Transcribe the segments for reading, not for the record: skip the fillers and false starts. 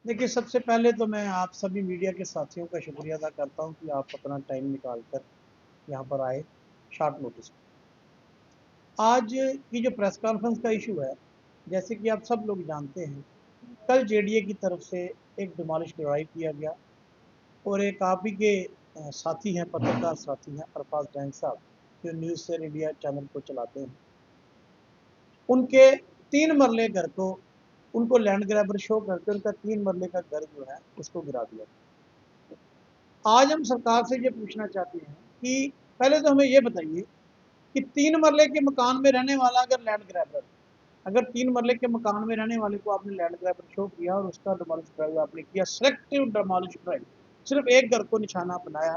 देखिए, सबसे पहले तो मैं आप सभी मीडिया के साथियों का शुक्रिया अदा करता हूँ कि आप अपना टाइम निकाल कर यहाँ पर आए शॉर्ट नोटिस पे। आज की जो प्रेस कॉन्फ्रेंस का इशू है, जैसे कि आप सब लोग जानते हैं, कल जेडीए की तरफ से एक डिमोलिश ड्राइव किया गया और एक आप ही के साथी हैं, पत्रकार साथी हैं अरफाज डैंग साहब, जो न्यूज़ से इंडिया चैनल को चलाते हैं, उनके 3 मरले घर को उनको लैंड ग्रैबर शो करके उनका 3 मरले का घर जो है उसको गिरा दिया। आज हम सरकार से ये पूछना चाहते हैं कि पहले तो हमें ये बताइए कि 3 मरले के मकान में रहने वाला अगर लैंड ग्रैबर, अगर 3 मरले के मकान में रहने वाले को आपने लैंड ग्रैबर शो किया और उसका डिमोलिश ड्राइव आपने किया, सेलेक्टिव डिमोलिश ड्राइव, सिर्फ एक घर को निशाना बनाया,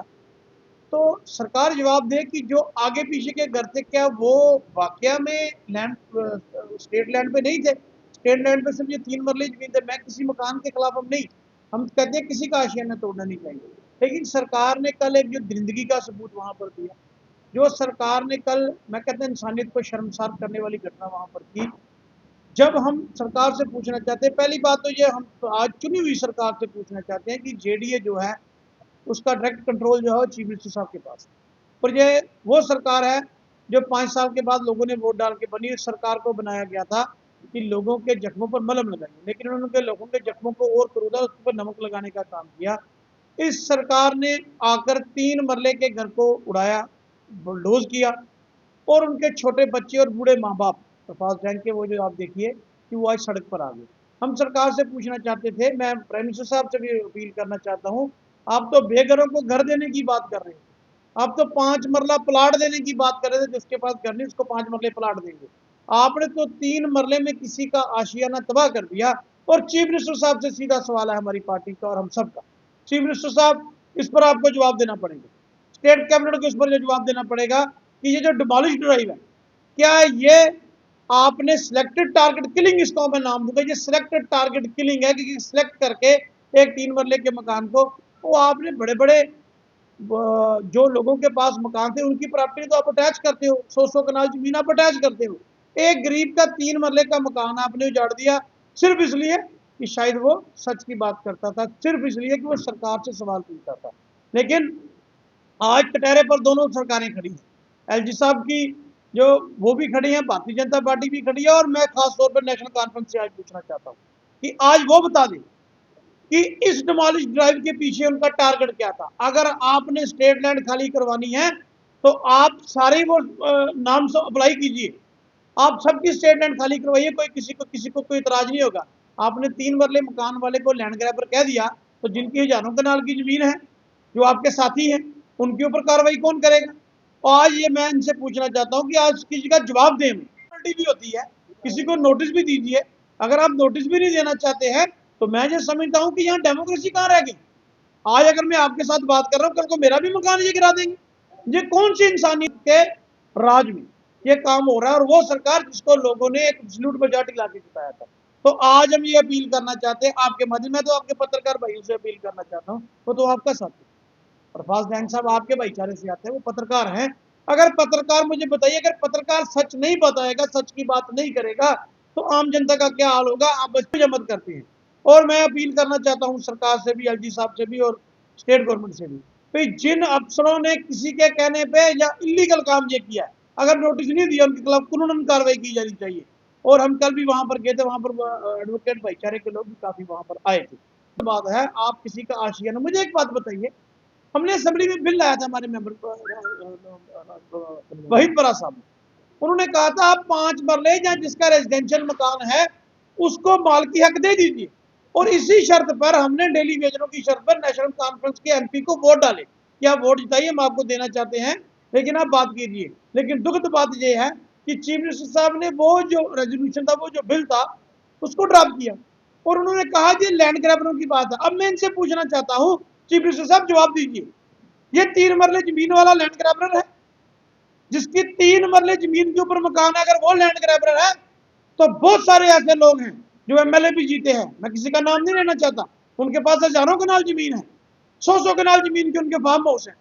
तो सरकार जवाब दे कि जो आगे पीछे के घर थे क्या वो वाकया में लैंड स्टेट लैंड पे नहीं थे। स्टेट लैंड पे सिर्फ ये 3 मरले जमीन थे। मैं किसी मकान के खिलाफ हम नहीं, हम कहते हैं किसी का आशियाना तोड़ना नहीं चाहिए, लेकिन सरकार ने कल एक जो दरिंदगी का सबूत वहां पर दिया, जो सरकार ने कल, मैं कहते हैं इंसानियत को शर्मसार करने वाली घटना वहां पर की। जब हम सरकार से पूछना चाहते हैं, पहली बात तो ये हम तो आज चुनी हुई सरकार से पूछना चाहते हैं कि जेडीए जो है उसका डायरेक्ट कंट्रोल जो है चीफ मिनिस्टर साहब के पास, और ये वो सरकार है जो 5 साल के बाद लोगों ने वोट डाल के बनी। इस सरकार को बनाया गया था कि लोगों के जख्मों पर मलहम लगाएंगे, लेकिन उन्होंने लोगों के जख्मों को और करूदा उस पर नमक लगाने का काम किया। इस सरकार ने आकर 3 मरले के घर को उड़ाया, बुलडोज किया, और उनके छोटे बच्चे और बूढ़े माँ बाप अरफाज जैन के, वो जो आप देखिए कि वो आज सड़क पर आ गए। हम सरकार से पूछना चाहते थे, मैं प्राइम मिनिस्टर साहब से भी अपील करना चाहता हूँ, आप तो बेघरों को घर देने की बात कर रहे हैं, आप तो 5 मरला प्लाट देने की बात कर रहे थे, जिसके पास घर नहीं उसको 5 मरले प्लाट देंगे। आपने तो 3 मरले में किसी का आशियाना तबाह कर दिया। और चीफ मिनिस्टर साहब से सीधा सवाल है हमारी पार्टी का और हम सबका, चीफ मिनिस्टर साहब इस पर आपको जवाब देना पड़ेगा, स्टेट कैबिनेट को इस पर जवाब देना पड़ेगा कि ये जो डिमोलिश ड्राइव है, क्या ये आपने सिलेक्टेड टारगेट किलिंग, इसको मैं नाम दूंगा, ये सिलेक्टेड टारगेट किलिंग है कि सिलेक्ट करके एक 3 मरले के मकान को, वो आपने बड़े बड़े जो लोगों के पास मकान थे उनकी प्रॉपर्टी तो आप अटैच करते हो, 100 कनाल जमीन आप अटैच करते हो, एक गरीब का 3 मरले का मकान आपने उजाड़ दिया सिर्फ इसलिए कि शायद वो सच की बात करता था, सिर्फ इसलिए कि वो सरकार से सवाल पूछता था। लेकिन आज कटहरे पर दोनों सरकारें खड़ी हैं, एलजी साहब की जो वो भी खड़ी हैं, भारतीय जनता पार्टी भी खड़ी है, और मैं खास तौर पर नेशनल कॉन्फ्रेंस से आज पूछना चाहता हूँ कि आज वो बता दें कि इस डिमोलिश ड्राइव के पीछे उनका टारगेट क्या था। अगर आपने स्टेट लैंड खाली करवानी है तो आप सारे वो नाम से अप्लाई कीजिए, आप सबकी स्टेट लैंड खाली करवाइए, कोई किसी को कोई इतराज नहीं होगा। आपने 3 मरले मकान वाले को लैंड ग्रैबर कह दिया, तो जिनकी हजारों कनाल की जमीन है, जो आपके साथी हैं, उनके ऊपर कार्रवाई कौन करेगा। और आज ये मैं इनसे पूछना चाहता हूँ कि आज किसी का जवाब दें, भी होती है, किसी को नोटिस भी दीजिए। अगर आप नोटिस भी नहीं देना चाहते हैं तो मैं ये समझता हूँ कि यहाँ डेमोक्रेसी कहाँ रह गई। आज अगर मैं आपके साथ बात कर रहा हूँ, कल को मेरा भी मकान ये गिरा देंगे। ये कौन सी इंसानियत के राज में ये काम हो रहा है, और वो सरकार जिसको लोगों ने एक एब्सोल्यूट मेजॉरिटी लाके जिताया था। तो आज हम ये अपील करना चाहते हैं आपके माध्यम, मैं तो आपके पत्रकार भाइयों से अपील करना चाहता हूँ, वो तो आपका साथी प्रभास जैन साहब आपके भाईचारे से आते हैं, वो पत्रकार हैं। अगर पत्रकार, मुझे बताइए, अगर पत्रकार सच नहीं बताएगा, सच की बात नहीं करेगा, तो आम जनता का क्या हाल होगा। आप बस मत करते हैं। और मैं अपील करना चाहता हूं सरकार से भी, एलजी साहब से भी, और स्टेट गवर्नमेंट से भी, तो जिन अफसरों ने किसी के कहने पे या इलीगल काम ये किया है, अगर नोटिस नहीं दिया उनके खिलाफ कानूनन कार्रवाई की जानी चाहिए। और हम कल भी वहां पर गए थे, वहां पर एडवोकेट भाईचारे के लोग भी काफी वहां पर आए थे। बात है, आप किसी का आशियाना, मुझे एक बात बताइए, हमने असेंबली में बिल लाया था, हमारे मेंबर वहीद बरा साहब, उन्होंने कहा था आप 5 मरले या जिसका रेजिडेंशियल मकान है उसको मालकी हक दे दीजिए, और इसी शर्त पर हमने डेली वेजरों की शर्त पर नेशनल कॉन्फ्रेंस के एमपी को वोट डाले कि आप वोट जिताइए, हम आपको देना चाहते हैं, लेकिन आप बात कीजिए। लेकिन दुखद बात यह है कि चीफ मिनिस्टर साहब ने वो जो रेजोल्यूशन था, वो जो बिल था, उसको ड्रॉप किया, और उन्होंने कहा ये लैंड ग्रैबरों की बात है। अब मैं इनसे पूछना चाहता हूं, चीफ मिनिस्टर साहब जवाब दीजिए, ये 3 मरले जमीन वाला लैंड ग्रैबर है, जिसकी 3 मरले जमीन के ऊपर मकान है, अगर वो लैंड ग्रैबर है, तो बहुत सारे ऐसे लोग हैं जो एमएलए भी जीते हैं, मैं किसी का नाम नहीं लेना चाहता, उनके पास हजारों कनाल जमीन है, 100 कनाल जमीन के उनके फार्म हाउस है,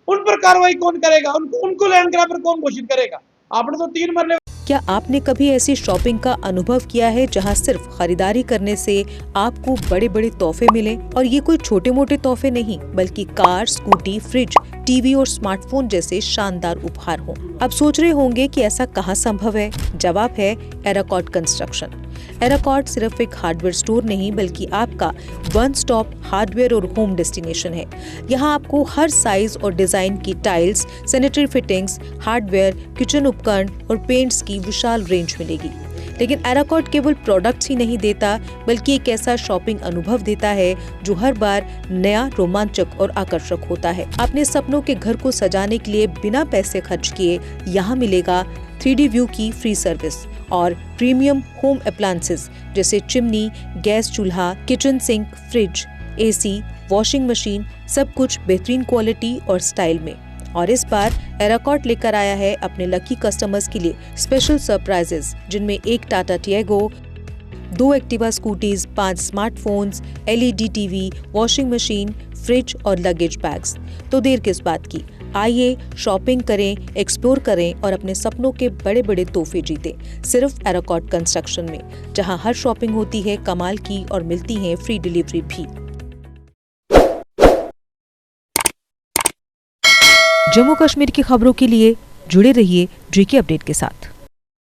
उन पर कार्रवाई कौन करेगा, उनको लैंड ग्रैबर कौन घोषित करेगा। आपने तो 3 मरले क्या आपने कभी ऐसी शॉपिंग का अनुभव किया है जहां सिर्फ खरीदारी करने से आपको बड़े बड़े तोहफे मिले? और ये कोई छोटे मोटे तोहफे नहीं, बल्कि कार, स्कूटी, फ्रिज, टीवी और स्मार्टफोन जैसे शानदार उपहार हों। अब सोच रहे होंगे कि ऐसा कहाँ संभव है? जवाब है एराकॉट कंस्ट्रक्शन। एराकॉट सिर्फ एक हार्डवेयर स्टोर नहीं, बल्कि आपका वन स्टॉप हार्डवेयर और होम डेस्टिनेशन है। यहाँ आपको हर साइज और डिजाइन की tiles, sanitary fittings, hardware, kitchen उपकरण और पेंट्स की विशाल रेंज मिलेगी। लेकिन एराकॉट केवल प्रोडक्ट्स ही नहीं देता, बल्कि एक ऐसा शॉपिंग अनुभव देता है जो हर बार नया, रोमांचक और आकर्षक होता है। अपने सपनों के घर को सजाने के लिए बिना पैसे खर्च किए यहाँ मिलेगा 3D व्यू की फ्री सर्विस और प्रीमियम होम अप्लायंसेस जैसे चिमनी, गैस चूल्हा, kitchen sink, fridge, AC, washing machine, सब कुछ बेहतरीन क्वालिटी और स्टाइल में। और इस बार एराकॉट लेकर आया है अपने लकी कस्टमर्स के लिए स्पेशल सरप्राइजेस, जिनमें एक Tata Tiago, 2 Activa scooties, 5 smartphones, LED TV, washing machine, fridge और लगेज बैग्स। तो देर किस बात की, आइए शॉपिंग करें, एक्सप्लोर करें और अपने सपनों के बड़े बड़े तोहफे जीतें, सिर्फ एराकॉट कंस्ट्रक्शन में, जहां हर शॉपिंग होती है कमाल की और मिलती है फ्री डिलीवरी भी। जम्मू कश्मीर की खबरों के लिए जुड़े रहिए JK अपडेट के साथ।